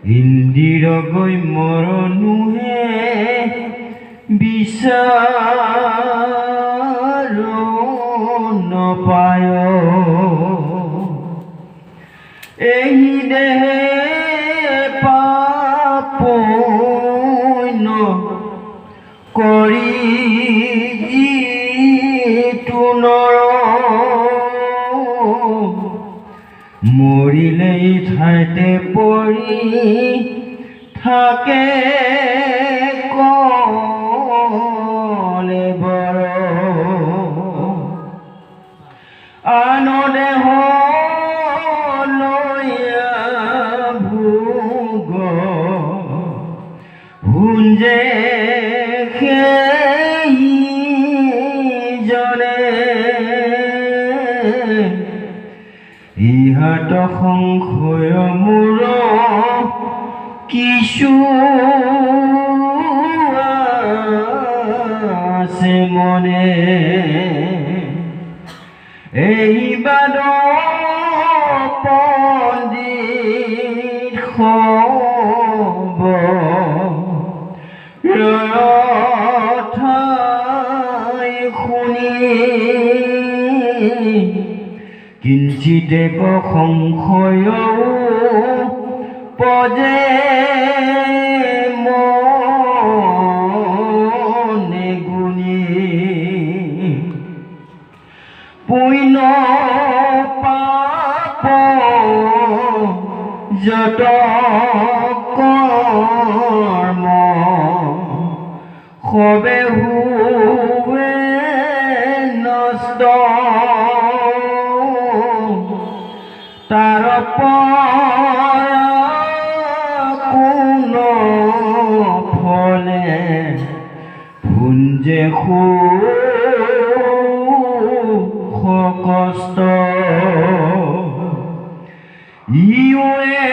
ইন্দিৰ গৈ মৰণোহে বিচাৰ নপায় এই দেহে পাপন কৰি যিটো নৰ মৰিলে ঠাইতে পৰি থাকে কলে বৰ আন দেহ লৈয়া ভোগ ভুঞ্জে সেইজনে ইহাত সংশয় মোৰ কিছু আছে মনে এইবাদ পণ্ডিত ঠাই শুনি কিঞ্চিতে সংশয় পজে মনে গুণি পুণ্য পাপ যত কৰ্ম সবে হুৱে নষ্ট তাৰ কোন ফলে ভুঞ্জে কষ্ট ইয়ে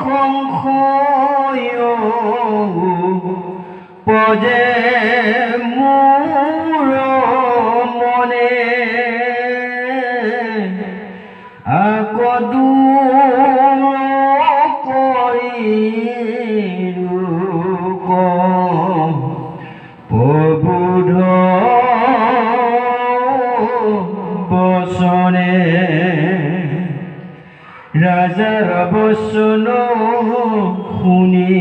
সংশয় পজে মোৰ মনে আকদু প্ৰবুধ বচনে ৰাজাৰ বচন শুনি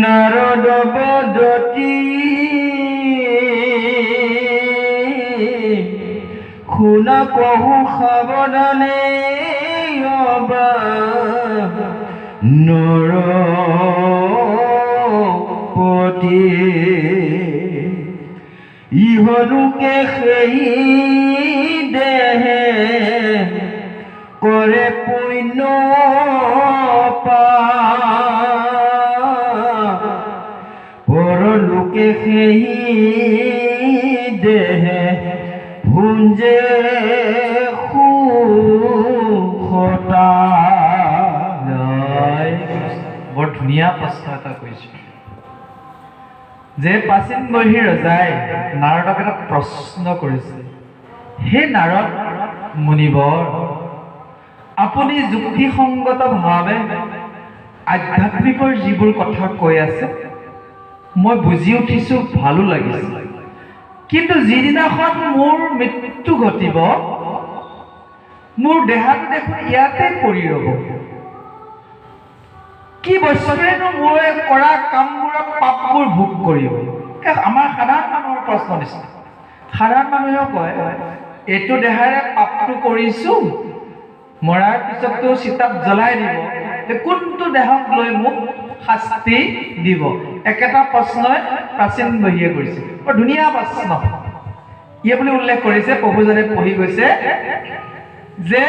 নাৰদ বদতি শুনা কহু সাবধানে অবা নৰপতি ইহলোকে সেই দেহে কৰে পুণ্য পৰলোকে সেই দেহে ভুঞ্জে সুখতা। বৰ ধুনীয়া প্ৰশ্ন এটা কৈছে যে প্ৰাচীন বহি ৰজাই নাৰদক এটা প্ৰশ্ন কৰিছে, হে নাৰদ মুনিবৰ, আপুনি যুক্তিসংগতভাৱে আধ্যাত্মিকৰ যিবোৰ কথা কৈ আছে মই বুজি উঠিছোঁ, ভালো লাগিছে, কিন্তু যিদিনাখন মোৰ মৃত্যু ঘটিব মোৰ দেহাটো দেখোন ইয়াতে পৰি ৰ'ব। কি বস্তুৱেনো মোৰ কৰা কামবোৰৰ পাপবোৰ ভোগ কৰিব? আমাৰ সাধাৰণ মানুহৰ প্ৰশ্ন নিচিনা। সাধাৰণ মানুহেও কয় এইটো দেহাৰে পাপটো কৰিছোঁ, মৰাৰ পিছততো চিতাত জ্বলাই দিব, কোনটো দেহক লৈ মোক শাস্তি দিব? একেটা প্ৰশ্নই প্ৰাচীন বহীয়ে কৰিছে। বৰ ধুনীয়া প্ৰশ্ন ইয়ে বুলি উল্লেখ কৰিছে, প্ৰভুজনে পঢ়ি গৈছে যে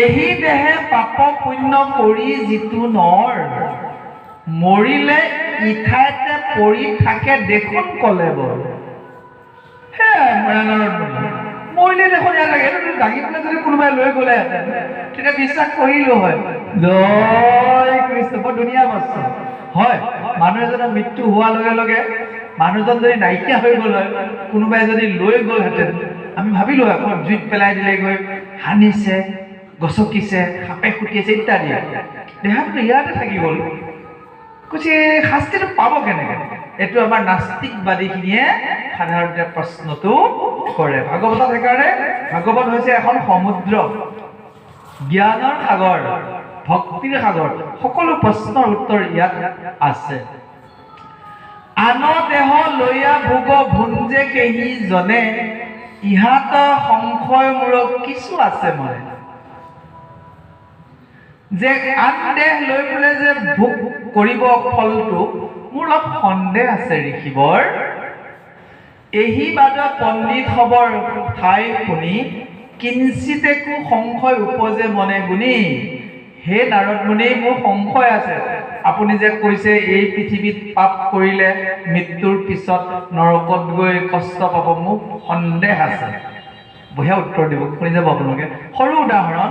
এহি দেহে পাপ পুণ্য কৰি যিটো নৰ মৰিলে ইঠাইতে পৰি থাকে দেখোন কলে বৰ। মৰিলে দেখোন ইয়াত লাগে, এইটো দাঙি পেলাই যদি কোনোবাই লৈ গ'লেহেঁতেন তেতিয়া বিশ্বাস কৰিলো হয়। জয় কৃষ্ণ। বৰ ধুনীয়া বস্তু হয়। মানুহ এজনৰ মৃত্যু হোৱাৰ লগে লগে মানুহজন যদি নাইকিয়া হৈ গ'ল হয়, কোনোবাই যদি লৈ গ'লহেঁতেন, আমি ভাবিলো হয় জুইত পেলাই দিলে গৈ, সানিছে, গছকিছে, সাপে খুটিয়াছে ইত্যাদি। দেহাটো ইয়াতে থাকি গ'ল। কৈছে শাস্তিটো পাব কেনেকৈ? এইটো আমাৰ নাস্তিকবাদীখিনিয়ে সাধাৰণতে প্ৰশ্নটো কৰে। ভাগৱতত সেইকাৰণে ভাগৱত হৈছে এখন সমুদ্ৰ, জ্ঞানৰ সাগৰ, ভক্তিৰ সাগৰ। সকলো প্ৰশ্নৰ উত্তৰ ইয়াত আছে। আন দেহ লৈয়া ভোগ ভুঞ্জে কেহি জনে, ইহাত সংশয় মোৰ কিছু আছে মনে। যে আন দেহ লৈ পেলাই যে ভোগ কৰিব ফলটো, মোৰ অলপ সন্দেহ আছে ঋষিবৰ। এহি বাদ পণ্ডিত খবৰ ঠাই শুনি, কিঞ্চিতেকো সংশয় উপজে মনে গুণি। হে নাৰদ মুনি, মোৰ সংশয় আছে। আপুনি যে কৈছে এই পৃথিৱীত পাপ কৰিলে মৃত্যুৰ পিছত নৰকত গৈ কষ্ট পাব, মোক সন্দেহ আছে। বঢ়িয়া উত্তৰ দিব, শুনি যাব আপোনালোকে। সৰু উদাহৰণ,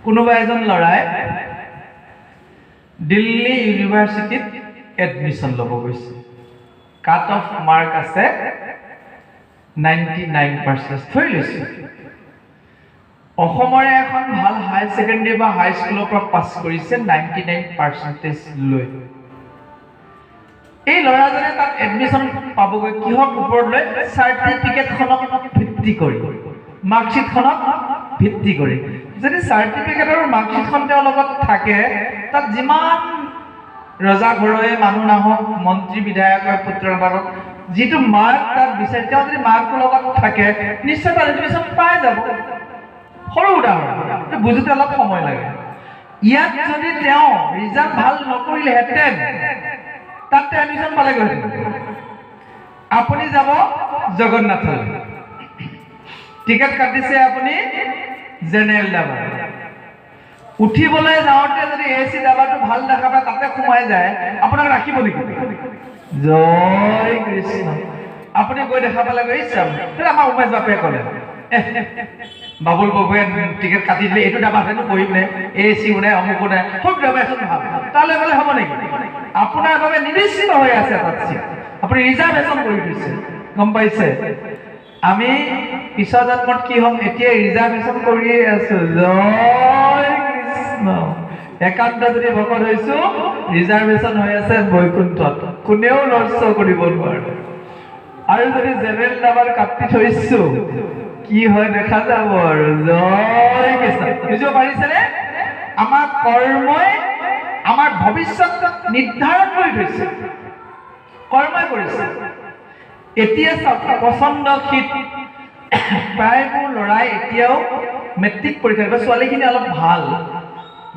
কোনোবা এজন ল'ৰাই দিল্লী ইউনিভাৰ্চিটিত এডমিশ্যন ল'ব গৈছে। কাট অফ মাৰ্ক আছে 99% থৈ লৈছে। অসমৰে এখন ভাল হাই ছেকেণ্ডেৰী বা হাই স্কুলৰ পৰা পাছ কৰিছে 99% লৈ। এই ল'ৰাজনে তাত এডমিশ্যন পাবগৈ কিহৰ ওপৰত লৈ? চাৰ্টিফিকেটখনক ভিত্তি কৰি, মাৰ্কশ্বিটখনক ভিত্তি কৰি। যদি চাৰ্টিফিকেট আৰু মাৰ্কশ্বিটখন তেওঁৰ লগত থাকে, তাত যিমান ৰজা ঘৰৰে মানুহ নাহক, মন্ত্ৰী বিধায়কৰ পুত্ৰ নাথাকক, যিটো মাৰ্ক তাত বিচাৰে, তেওঁ যদি মাৰ্কটোৰ লগত থাকে নিশ্চয় তাত এডমিশ্যন পাই যাব। সৰু উদাহৰণ, বুজোতে অলপ সময় লাগে। ইয়াত যদি তেওঁ ৰিজাল্ট ভাল নকৰিলেহেঁতেন, তাত এডমিশ্যন পালেগৈ। আপুনি যাব জগন্নাথলৈ, টিকেট কাটিছে আপুনি জেনেৰেল ডাবা। উঠিবলৈ যাওঁতে যদি AC ডাবাটো ভাল দেখা পায়, তাতে সোমাই যায়, আপোনাক ৰাখিব নেকি? জয় কৃষ্ণ। আপুনি গৈ দেখা পালে গৈ চাম, আমাৰ উমেশ বাপে ক'লে বাবুল বাবুৱে টিকেট কাটি দিলে, এইটো ডাবাতেনো বহিম নে? AC নাই, অমুকো নাই, খুব ডাবা এখন ভাল, তালৈ গ'লে হ'ব নেকি? আপোনাৰ বাবে নিৰ্দিষ্ট হৈ আছে তাত চিট, আপুনি ৰিজাৰ্ভেশ্যন কৰি দিছে, গম পাইছে? আমি পিছৰ জন্মত কি হ'ম, এতিয়া ৰিজাৰ্ভেশ্যন কৰিয়ে আছো। জয় কৃষ্ণ। একান্ত যদি ভকত হৈছো, ৰিজাৰ্ভেশ্যন হৈ আছে বৈকুণ্ঠত, কোনেও লৰচ কৰিব নোৱাৰে। আৰু যদি জেনেৰেল ডাবাৰ কাটি থৈছো, কি হয় দেখা যাব আৰু। জয় কৃষ্ণ। বুজিব পাৰিছেনে? আমাৰ কৰ্মই আমাৰ ভৱিষ্যত নিৰ্ধাৰণ কৰি থৈছে, কৰ্মই কৰিছে। এতিয়া চাওক, পচন্দ শীত প্ৰায়বোৰ ল'ৰাই এতিয়াও মেট্ৰিক পৰীক্ষা দিব। ছোৱালীখিনি অলপ ভাল,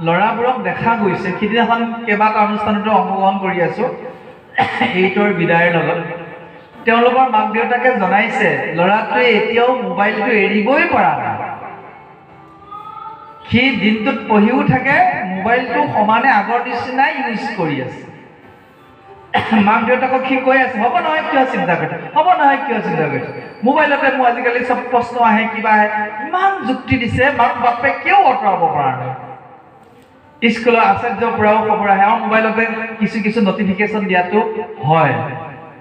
ল'ৰাবোৰক দেখা গৈছে। সিদিনাখন কেইবাটা অনুষ্ঠানতো অংশগ্ৰহণ কৰি আছো 8ৰ বিদায়ৰ লগত। তেওঁলোকৰ মাক দেউতাকে জনাইছে ল'ৰাটোৱে এতিয়াও মোবাইলটো এৰিবই পৰা নাই। সি দিনটোত পঢ়িও থাকে, মোবাইলটো সমানে আগৰ নিচিনাই ইউজ কৰি আছে। মাক দেউতাকক সি কৈ আছে, হ'ব নহয় কিয় চিন্তা কৰিছে, হ'ব নহয় কিয় চিন্তা কৰিছে, মোবাইলতে মোৰ আজিকালি চব প্ৰশ্ন আহে, কিবা আহে। ইমান যুক্তি দিছে, মাক বাপেকেও আঁতৰাব পৰা নাই। স্কুলৰ আচাৰ্যৰ পৰাও খবৰ আহে, আৰু মোবাইলতে কিছু নটিফিকেশ্যন দিয়াটো হয়।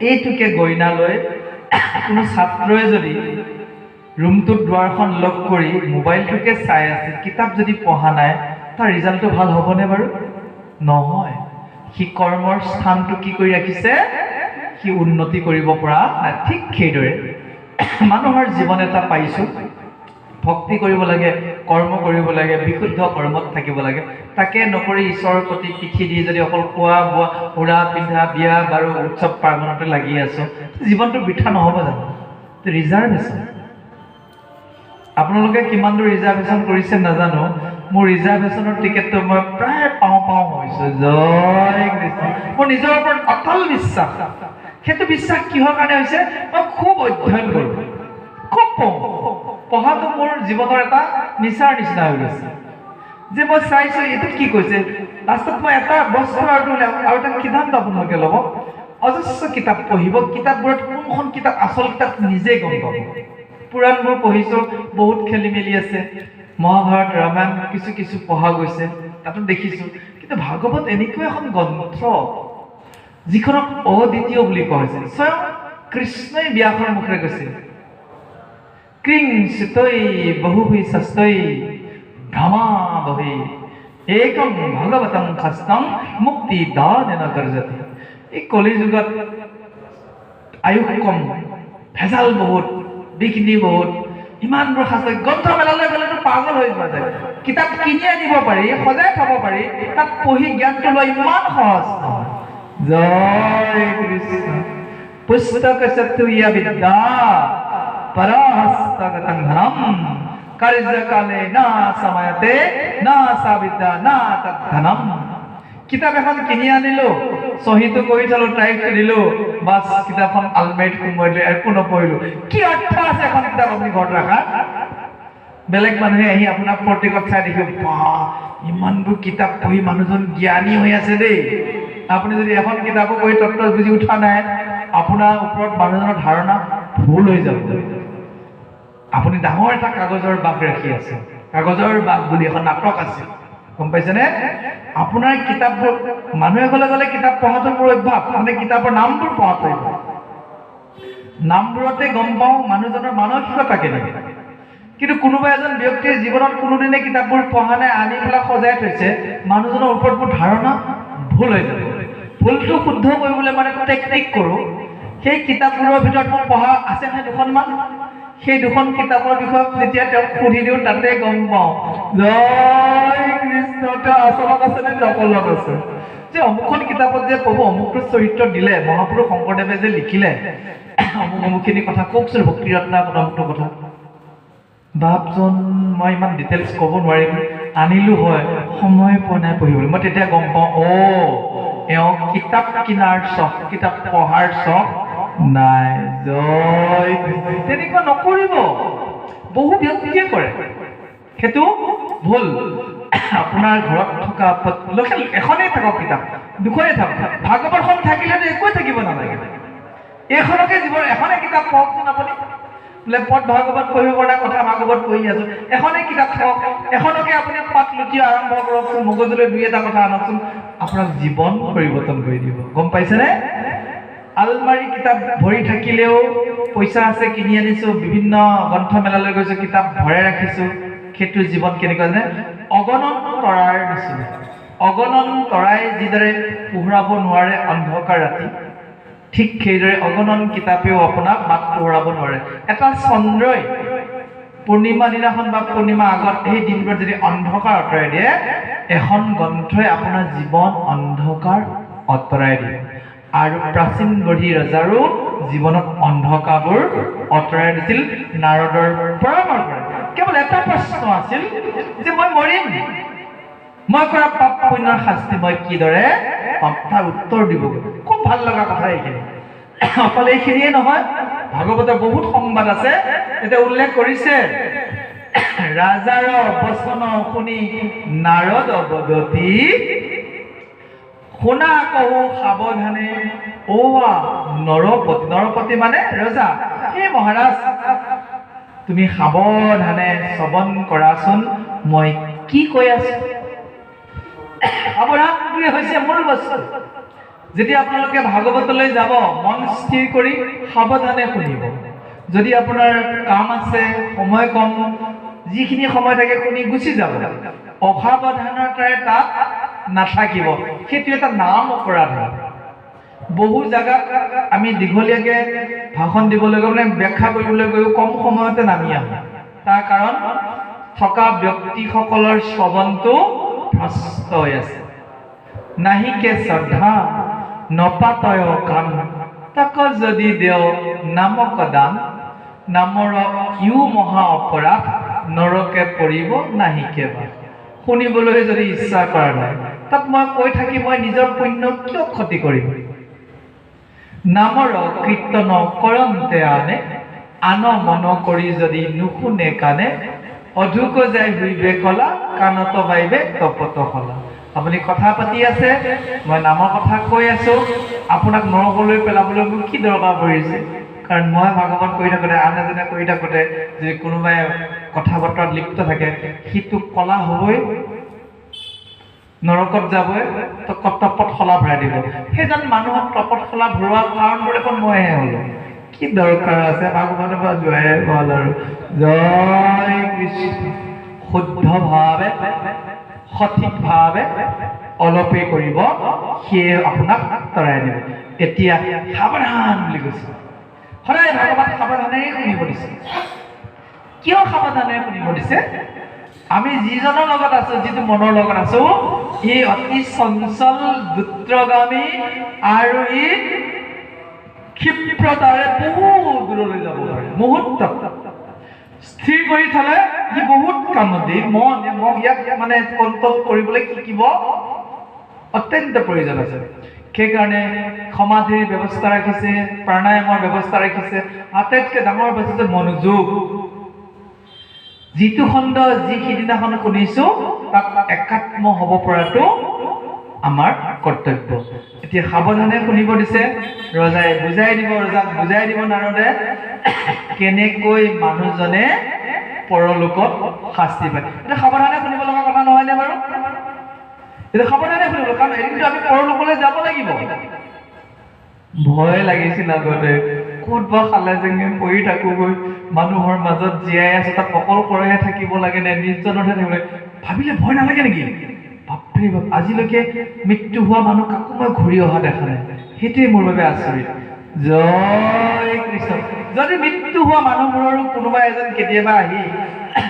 এইটোকে গইনা লৈ কোনো ছাত্ৰই যদি ৰুমটোত দুৱাৰখন লক কৰি মোবাইলটোকে চাই আছে, কিতাপ যদি পঢ়া নাই, তাৰ ৰিজাল্টটো ভাল হ'বনে বাৰু? নহয়। সি কৰ্মৰ স্থানটো কি কৰি ৰাখিছে, সি উন্নতি কৰিব পৰা নাই। ঠিক সেইদৰে মানুহৰ জীৱন এটা পাইছোঁ, ভক্তি কৰিব লাগে, কৰ্ম কৰিব লাগে, বিশুদ্ধ কৰ্মত থাকিব লাগে। তাকে নকৰি ঈশ্বৰৰ প্ৰতি পিঠি দি যদি অকল খোৱা বোৱা, উৰা পিন্ধা, বিয়া বাৰু, উৎসৱ পাৰ্বণতে লাগি আছো, জীৱনটো বৃথা নহ'ব জানো? ৰিজাৰ্ভেশ্যন, আপোনালোকে কিমান দূৰ ৰিজাৰ্ভেশ্যন কৰিছে নাজানো। মোৰ ৰিজাৰ্ভেশ্যনৰ টিকেটটো মই প্ৰায় পাওঁ হৈছোঁ। জয় কৃষ্ণ। মোৰ নিজৰ ওপৰত অটল বিশ্বাস। সেইটো বিশ্বাস কিহৰ কাৰণে হৈছে? মই খুব অধ্যয়ন কৰোঁ, খুব পঢ়াটো মোৰ জীৱনৰ এটা নিচাৰ নিচিনা হৈ গৈছে। যে মই চাইছোঁ এইটোত কি কৈছে, লাষ্টত মই এটা বস্তু আৰু এটা সিদ্ধান্ত আপোনালোকে ল'ব, অজস্ৰ কিতাপ পঢ়িব, কিতাপবোৰত কোনখন কিতাপ আচল কিতাপ নিজে গম পাব। পুৰাণবোৰ পঢ়িছোঁ, বহুত খেলি মেলি আছে। মহাভাৰত, ৰামায়ণ কিছু পঢ়া গৈছে, তাতো দেখিছোঁ। কিন্তু ভাগৱত এনেকুৱা এখন গ্ৰন্থ যিখনক অদ্বিতীয় বুলি কোৱা হৈছে। স্বয়ং কৃষ্ণই ব্যাসৰ মুখেৰে কৈছিল, ক্রিং সুতৈ বহুভি সস্তৈ ভ্রমা ভবে একম ভগবতং খস্তং মুক্তি দানেন গর্জতে। এই কলিযুগত আয়ুস কম, ভেজাল বহুত, বিঘ্নি বহুত, ইমানবোৰ শাস্ত্ৰ গ্ৰন্থমেলালৈ গ'লেতো পাগল হৈ যোৱা যায়। কিতাপ কিনি আনিব পাৰি, সজাই থব পাৰি, তাত পঢ়ি জ্ঞানটো লোৱা ইমান সহজ নহয়। জয় কৃষ্ণ। পুস্তক চতুয়া বিদ্যা পৰহস্তগতং ধনম কাৰ্যকালে না সময়তে না সা বিদ্যা না তৎ ধনম। কিতাপ এখন কিনি আনিলো, চহীটো কৰি থলো, টাইপটো দিলো, বাছ কিতাপখন আলমাৰীত সোমোৱাই দিলো, একো নপঢ়িলো। কি অৰ্থ আছে এখন কিতাপ আপুনি ঘৰত ৰাখা? বেলেগ মানুহে আহি আপোনাক প্ৰতিকত চাই দেখিব, বাহ ইমানবোৰ কিতাপ পঢ়ি মানুহজন জ্ঞানী হৈ আছে দেই। আপুনি যদি এখন কিতাপো পঢ়ি তত্ত্ব বুজি উঠা নাই, আপোনাৰ ওপৰত মানুহজনৰ ধাৰণা ভুল হৈ যাব। আপুনি ডাঙৰ এটা কাগজৰ বাগ ৰাখি আছে। কাগজৰ বাগ বুলি এখন নাটক আছে, গম পাইছেনে? আপোনাৰ কিতাপবোৰ মানুহে গ'লে কিতাপ পঢ়াটো মোৰ অভ্যাস। মানে কিতাপৰ নামবোৰ পঢ়াটো নামবোৰতে গম পাওঁ মানুহজনৰ মানসিকতা কেনেকৈ। কিন্তু কোনোবা এজন ব্যক্তিৰ জীৱনত কোনোদিনে কিতাপবোৰ পঢ়া নাই, আনি পেলাই সজাই থৈছে, মানুহজনৰ ওপৰত মোৰ ধাৰণা ভুল হৈ যাব। ভুলটো শুদ্ধ কৰিবলৈ মানে টেকনিক কৰোঁ। সেই কিতাপবোৰৰ ভিতৰত মোৰ পঢ়া আছে নে দুখনমান, সেই দুখন কিতাপৰ বিষয়ে যেতিয়া তেওঁক সুধি দিওঁ তাতে গম পাওঁ জয় কৃষ্ণ তেওঁ আচলত আছে নে নকলত আছে। যে অমুকখন কিতাপত যে প্ৰভু অমুকটো চৰিত্ৰ দিলে, মহাপুৰুষ শংকৰদেৱে যে লিখিলে অমুকখিনি কথা, কওকচোন ভক্তি ৰত্নাকৰ অমুকটো কথা। ভাবচোন, মই ইমান ডিটেইলছ ক'ব নোৱাৰিম, আনিলো হয়, সময় পোৱা নাই পঢ়িবলৈ। মই তেতিয়া গম পাওঁ, এওঁ কিতাপ কিনাৰ চখ, কিতাপ পঢ়াৰ চখ নাই। জয় তেনেকুৱা নকৰিব। বহু ব্যক্তিয়ে কৰে, সেইটো ভুল। আপোনাৰ ঘৰত থকা এখনেই থাকক কিতাপ, দুখনেই থাকক, ভাগৱতখন থাকিলেতো একোৱে থাকিব নালাগে। এইখনকে জীৱন এখনে কিতাপ পঢ়কচোন আপুনি। বোলে পদ ভাগৱত পঢ়িব পৰা কথা, ভাগৱত পঢ়ি আছো, এখনেই কিতাপ থাকক, এখনকে আপুনি পাত লুটি আৰম্ভ কৰকচোন, মগজুলৈ দুই এটা কথা আনকচোন, আপোনাক জীৱন পৰিৱৰ্তন কৰি দিব। গম পাইছেনে? আলমাৰী কিতাপ ভৰি থাকিলেও পইচা আছে, কিনি আনিছো, বিভিন্ন গ্ৰন্থমেলালৈ গৈছো, কিতাপ ভৰাই ৰাখিছো, সেইটো জীৱন কেনেকুৱা জানে? অগণন তৰাৰ নিচিনা। অগণন তৰাই যিদৰে পোহৰাব নোৱাৰে অন্ধকাৰ ৰাতি, ঠিক সেইদৰে অগণন কিতাপেও আপোনাক বাট পোহৰাব নোৱাৰে। এটা চন্দ্ৰই পূৰ্ণিমা দিনাখন বা পূৰ্ণিমা আগত সেই দিনবোৰত যদি অন্ধকাৰ আঁতৰাই দিয়ে, এখন গ্ৰন্থই আপোনাৰ জীৱন অন্ধকাৰ আঁতৰাই দিয়ে। আৰু প্ৰাচীন গঢ়ি ৰজাৰো জীৱনত অন্ধকাৰবোৰ আঁতৰাই দিছিল নাৰদৰ পৰামৰ্শৰে। কেৱল এটা প্ৰশ্ন আছিল যে মই মৰিম, মই কৰা পাপ পুণ্যৰ শাস্তি মই কিদৰে পাম, তাৰ উত্তৰ দিবগৈ। খুব ভাল লগা কথা এইখিনি। অকল এইখিনিয়ে নহয়, ভাগৱতৰ বহুত সংবাদ আছে। এতিয়া উল্লেখ কৰিছে, ৰাজাৰ বচন শুনি নাৰদ বদতি, শুনা কহো সাৱধানে অৱা নৰপতি। নৰপতি মানে ৰজা। এই মহাৰাজ, তুমি সাৱধানে শ্ৰৱণ কৰাচোন মই কি কৈ আছো। সাৱধানটোৱে হৈছে মূল বস্তু। যেতিয়া আপোনালোকে ভাগৱতলৈ যাব, মন স্থিৰ কৰি সাৱধানে শুনিব। যদি আপোনাৰ কাম আছে, সময় কম, যিখিনি সময় থাকে শুনি গুচি যাব। অসাৱধানতাৰে তাত নাথাকিব, সেইটো এটা নাম অপৰাধ হয়। বহু জাগাত আমি দীঘলীয়াকে ভাষণ দিবলৈ গৈ, মানে ব্যাখ্যা কৰিবলৈ গৈও কম সময়তে নামি আহোঁ। তাৰ কাৰণ থকা ব্যক্তিসকলৰ শ্ৰৱণটো ভ্ৰষ্ট হৈ আছে। নাহিকে শ্ৰদ্ধা নপাতয় কাণ, তাক যদি দেও নামক দান, নামৰ ইও মহা অপৰাধ, নৰকে পৰিব নাহিকে বাস। শুনিবলৈ যদি ইচ্ছা কৰা নাই, তাত মই কৈ থাকি মই নিজৰ পুণ্য কিয় ক্ষতি কৰিম? নামৰ কীৰ্তন কৰন্তে আনে, আন মন কৰি যদি নুশুনে কাণে, অধুক যায় হুইবে কলা, কাণত বাইবে তপত হলা। আপুনি কথা পাতি আছে, মই নামৰ কথা কৈ আছো, আপোনাক নৰকলৈ পেলাবলৈ মোৰ কি দৰকাৰ পৰিছে? কাৰণ মই ভাগৱত কৰি থাকোঁতে, আন এজনে কৰি থাকোঁতে যদি কোনোবাই কথা বতৰাত লিপ্ত থাকে, সিটো কলা হ'বই, নৰকত যাবই, তপত শলা ভৰাই দিব। সেইজন মানুহক তপত শলা ভৰোৱা কাৰণবোৰ দেখোন মইহে হ'লো। কি দৰকাৰ আছে ভগৱানৰ পৰা যোৱাই ভাল আৰু জয় কৃষ্ণ শুদ্ধভাৱে সঠিকভাৱে অলপে কৰিব সিয়ে আপোনাক তৰাই দিব এতিয়া সাৱধান বুলি কৈছে সদায় ভগৱান সাৱধানেই শুনিব দিছে কিয় সাৱধানে শুনিব দিছে আমি যিজনৰ লগত আছো যিটো মনৰ লগত আছো ই অতি চঞ্চল দ্ৰুতগামী আৰু ই ক্ষিপ্ৰতাৰে বহুত দূৰলৈ যাব পাৰে মুহূৰ্তত স্থিৰ কৰি থলে ই বহুত কামত দিয়ে মন ইয়াক মানে কণ্ট্ৰল কৰিবলৈ শিকিব অত্যন্ত প্ৰয়োজন আছে সেইকাৰণে সমাধিৰ ব্যৱস্থা ৰাখিছে প্ৰাণায়ামৰ ব্যৱস্থা ৰাখিছে আটাইতকৈ ডাঙৰ বস্তু মনোযোগ যিটো খণ্ড যি সিদিনাখন শুনিছো তাক একাত্ম হ'ব পৰাটো আমাৰ কৰ্তব্য এতিয়া সাৱধানে শুনিব দিছে ৰজাই বুজাই দিব নাৰদে কেনেকৈ মানুহজনে পৰলোকত শাস্তি পায় এটা সাৱধানে শুনিব লগা কথা নহয়নে বাৰু এটা সাৱধানে শুনিব কাৰণ এদিনটো আমি পৰলোকলৈ যাব লাগিব ভয় লাগিছিল আগতে ক'ত বা খালে জেঙে পৰি থাকোগৈ মানুহৰ মাজত জীয়াই আছে তাত অকলশৰেহে থাকিব লাগে নে নিৰ্জনতহে থাকিব লাগে ভাবিলে ভয় নালাগে নেকি বাপৰে বাপ আজিলৈকে মৃত্যু হোৱা মানুহ কাকো মই ঘূৰি অহা দেখা নাই সেইটোৱে মোৰ বাবে আচৰিত জয় কৃষ্ণ যদি মৃত্যু হোৱা মানুহবোৰৰো কোনোবা এজন কেতিয়াবা আহি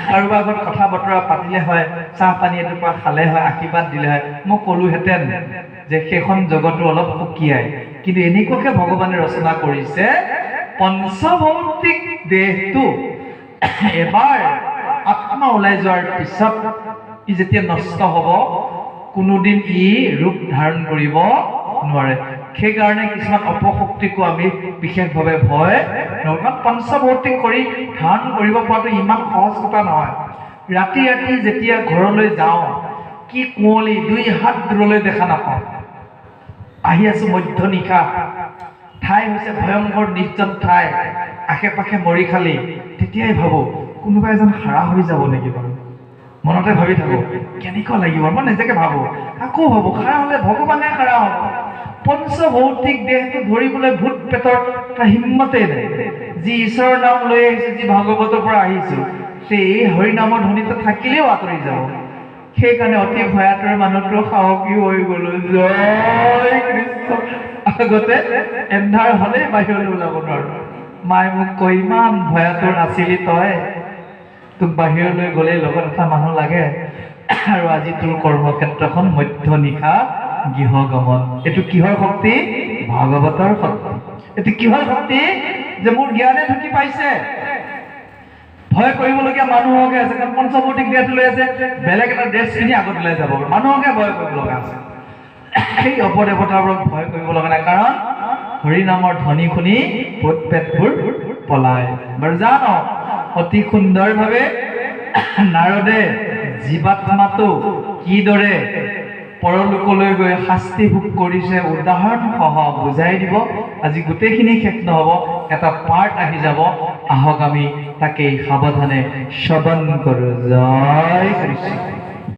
কাৰোবাৰ আগত কথা বতৰা পাতিলে হয় চাহ পানী এটুপা খালে হয় আশীৰ্বাদ দিলে হয় মই ক'লোহেঁতেন যে সেইখন জগতো অলপ সুকীয়াই কিন্তু এনেকুৱাকে ভগৱানে ৰচনা কৰিছে পঞ্চভৌতিক দেহটো এবাৰ আত্মা ওলাই যোৱাৰ পিছত ই যেতিয়া নষ্ট হ'ব কোনোদিন ই ৰূপ ধাৰণ কৰিব নোৱাৰে সেইকাৰণে কিছুমান অপশক্তিকো আমি বিশেষভাৱে ভয় নকৰোঁ পঞ্চভৌতিক কৰি ধাৰণ কৰিব পৰাটো ইমান সহজ কথা নহয় ৰাতি যেতিয়া ঘৰলৈ যাওঁ কি কুঁৱলী 2 হাত দূৰলৈ দেখা নাপাওঁ আহি আছো মধ্য নিশা ঠাই হৈছে ভয়ংকৰ নিৰ্জন ঠাই আশে পাশে মৰি খালি তেতিয়াই ভাবো কোনোবা এজন হাৰা হৈ যাব নেকি বাৰু মনতে ভাবি থাকো কেনেকুৱা লাগিব মই নিজকে ভাবো আকৌ ভাবো হাৰা হলে ভগৱানে হাৰা হ'ব পঞ্চভৌতিক দেহটো ধৰিবলৈ ভূত পেটৰ হিম্মতেই নাই যি ঈশ্বৰৰ নাম লৈ আহিছে যি ভাগৱতৰ পৰা আহিছো সেই হৰিনামৰ ধ্বনিটো থাকিলেও আঁতৰি যাব সেইকাৰণে অতি ভয়াতুৰ মানুহটো সাহসী হৈ গলো জয় কৃষ্ণ আগতে এন্ধাৰ হলে বাহিৰলৈ ওলাব নোৱাৰো মায়ে মোক কয় ইমান ভয়াতুৰ আছিলি তই তোক বাহিৰলৈ গ'লে লগত এটা মানুহ লাগে আৰু আজি তোৰ কৰ্মক্ষেত্ৰখন মধ্য নিশা গৃহগমন এইটো কিহৰ শক্তি ভাগৱতৰ শক্তি এইটো কিহৰ শক্তি যে মোৰ জ্ঞানে ঢুকি পাইছে ভয় কৰিবলগীয়া মানুহকে আছে কাৰণ পঞ্চভৌতিক দেহটো লৈ আছে বেলেগ এটা ড্ৰেছ পিন্ধি আগত ওলাই যাব মানুহকে ভয় কৰিব লগা আছে সেই অপদেৱতাবোৰক ভয় কৰিব লগা নাই কাৰণ হৰি নামৰ ধ্বনি শুনি ভূত পেটবোৰ পলায় বাৰু জানো অতি সুন্দৰভাৱে নাৰদে জীৱাত্মাটো কিদৰে পৰলোকলৈ গৈ শাস্তি ভোগ কৰিছে উদাহৰণ সহ বুজাই দিব আজি গোটেইখিনি শেষ নহ'ব এটা পাৰ্ট আহি যাব আহক আমি তাকেই সাৱধানে শ্ৰৱণ কৰোঁ জয় কৃষ্ণ